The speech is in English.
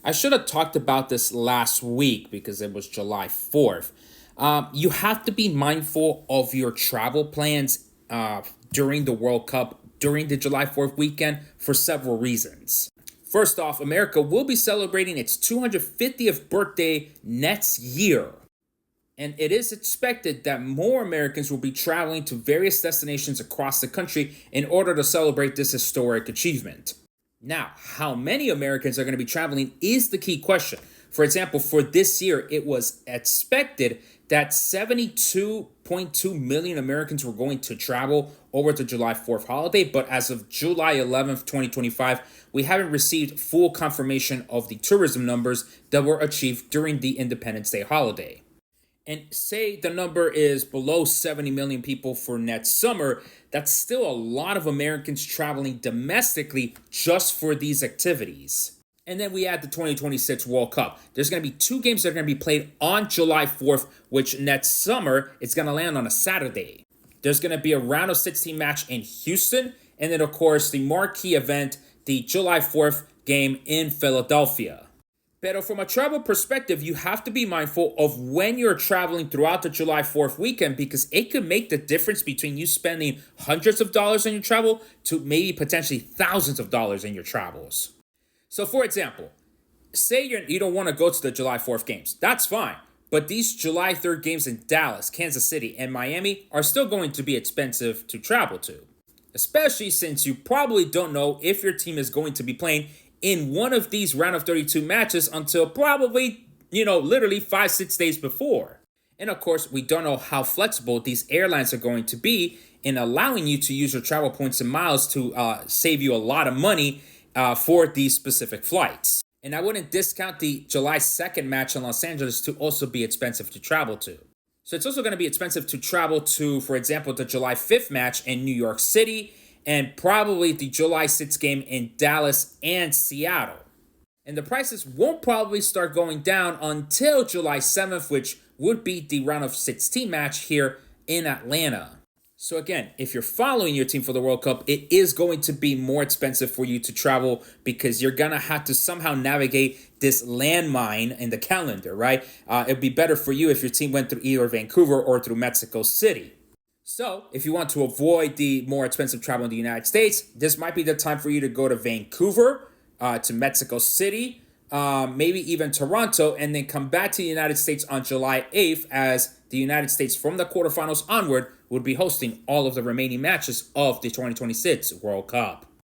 I should have talked about this last week because it was July 4th. You have to be mindful of your travel plans during the World Cup, during the July 4th weekend, for several reasons. First off, America will be celebrating its 250th birthday next year. And it is expected that more Americans will be traveling to various destinations across the country in order to celebrate this historic achievement. Now, how many Americans are going to be traveling is the key question. For example, for this year, it was expected that 72.2 million Americans were going to travel over the July 4th holiday, but as of July 11th, 2025, we haven't received full confirmation of the tourism numbers that were achieved during the Independence Day holiday. And say the number is below 70 million people for next summer, that's still a lot of Americans traveling domestically just for these activities. And then we add the 2026 World Cup. There's going to be two games that are going to be played on July 4th, which next summer it's going to land on a Saturday. There's going to be a round of 16 match in Houston, and then of course the marquee event, the July 4th game in Philadelphia. But from a travel perspective, you have to be mindful of when you're traveling throughout the July 4th weekend because it could make the difference between you spending hundreds of dollars on your travel to maybe potentially thousands of dollars in your travels. So for example, say you don't want to go to the July 4th games. That's fine. But these July 3rd games in Dallas, Kansas City, and Miami are still going to be expensive to travel to. Especially since you probably don't know if your team is going to be playing in one of these round of 32 matches until probably, literally 5-6 days before. And of course, we don't know how flexible these airlines are going to be in allowing you to use your travel points and miles to save you a lot of money for these specific flights. And I wouldn't discount the July 2nd match in Los Angeles to also be expensive to travel to. So it's also going to be expensive to travel to, for example, the July 5th match in New York City, and probably the July 6th game in Dallas and Seattle. And the prices won't probably start going down until July 7th, which would be the round of 16 match here in Atlanta. So again, if you're following your team for the World Cup, it is going to be more expensive for you to travel because you're going to have to somehow navigate this landmine in the calendar, right? It'd be better for you if your team went through either Vancouver or through Mexico City. So, if you want to avoid the more expensive travel in the United States, this might be the time for you to go to Vancouver, to Mexico City, maybe even Toronto, and then come back to the United States on July 8th as the United States from the quarterfinals onward would be hosting all of the remaining matches of the 2026 World Cup.